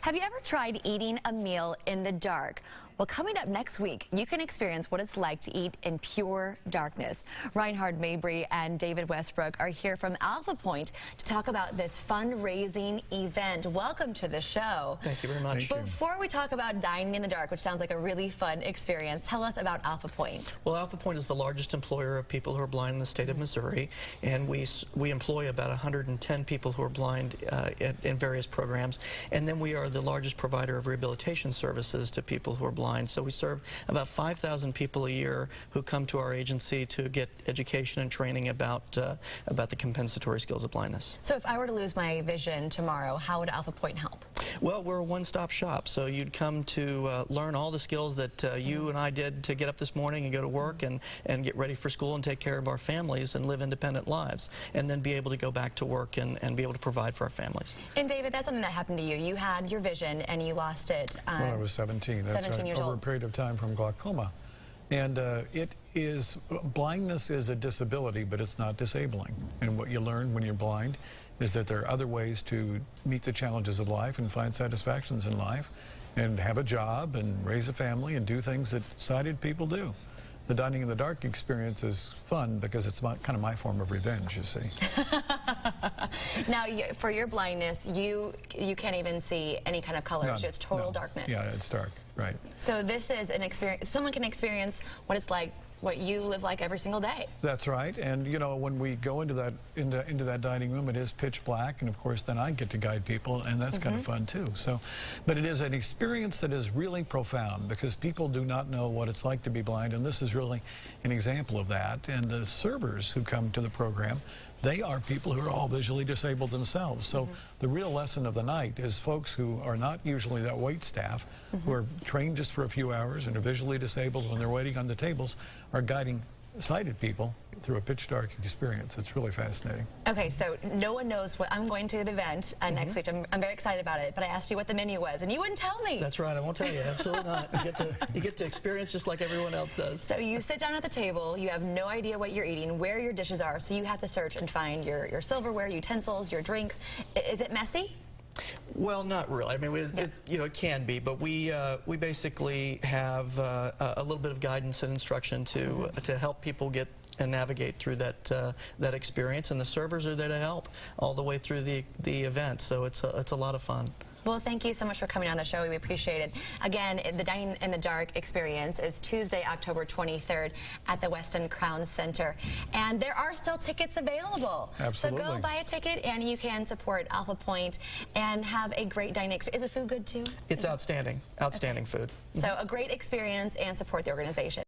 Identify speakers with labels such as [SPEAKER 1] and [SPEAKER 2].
[SPEAKER 1] Have you ever tried eating a meal in the dark? Well, coming up next week, you can experience what it's like to eat in pure darkness. Reinhard, Mabry, and David Westbrook are here from Alphapointe to talk about this fundraising event. Welcome to the show.
[SPEAKER 2] Thank you very much.
[SPEAKER 1] Before we talk about dining in the dark, which sounds like a really fun experience, tell us about Alphapointe.
[SPEAKER 2] Well, Alphapointe is the largest employer of people who are blind in the state of Missouri, and we employ about 110 people who are blind in various programs, and then we are the largest provider of rehabilitation services to people who are blind. So we serve about 5,000 people a year who come to our agency to get education and training about the compensatory skills of blindness.
[SPEAKER 1] So if I were to lose my vision tomorrow, how would Alphapointe help?
[SPEAKER 2] Well, we're a one-stop shop, so you'd come to learn all the skills that you and I did to get up this morning and go to work and get ready for school and take care of our families and live independent lives, and then be able to go back to work and be able to provide for our families.
[SPEAKER 1] And David, that's something that happened to you. You had your vision and you lost it.
[SPEAKER 3] When I was 17. That's
[SPEAKER 1] 17
[SPEAKER 3] right,
[SPEAKER 1] years
[SPEAKER 3] over
[SPEAKER 1] old.
[SPEAKER 3] a period of time from glaucoma. And blindness is a disability, but it's not disabling. And what you learn when you're blind is that there are other ways to meet the challenges of life and find satisfactions in life and have a job and raise a family and do things that sighted people do. The dining in the dark experience is fun because it's kind of my form of revenge, you see.
[SPEAKER 1] Now, for your blindness, you can't even see any kind of color.
[SPEAKER 3] None.
[SPEAKER 1] It's total
[SPEAKER 3] No.
[SPEAKER 1] darkness.
[SPEAKER 3] Yeah, it's dark, right.
[SPEAKER 1] So this is an experience. Someone can experience what it's like, what you live like every single day.
[SPEAKER 3] That's right, and you know, when we go into that dining room, it is pitch black, and of course then I get to guide people, and that's kind of fun too. So, but it is an experience that is really profound because people do not know what it's like to be blind, and this is really an example of that. And the servers who come to the program, they are people who are all visually disabled themselves. So the real lesson of the night is folks who are not usually that wait staff, who are trained just for a few hours and are visually disabled when they're waiting on the tables, are guiding sighted people through a pitch dark experience. It's really fascinating.
[SPEAKER 1] Okay, so no one knows what I'm going to the event next week. I'm very excited about it, but I asked you what the menu was, and you wouldn't tell me.
[SPEAKER 2] That's right, I won't tell you, absolutely not. You get to experience just like everyone else does.
[SPEAKER 1] So you sit down at the table, you have no idea what you're eating, where your dishes are, so you have to search and find your silverware, utensils, your drinks. Is it messy?
[SPEAKER 2] Well, not really. I mean, it can be, but we basically have a little bit of guidance and instruction to help people get and navigate through that experience, and the servers are there to help all the way through the event. So it's a lot of fun.
[SPEAKER 1] Well, thank you so much for coming on the show. We appreciate it. Again, the Dining in the Dark experience is Tuesday, October 23rd at the Weston Crown Center. And there are still tickets available.
[SPEAKER 3] Absolutely.
[SPEAKER 1] So go buy a ticket and you can support Alphapointe and have a great dining experience. Is the food good too?
[SPEAKER 2] It's outstanding. Outstanding food.
[SPEAKER 1] So a great experience and support the organization.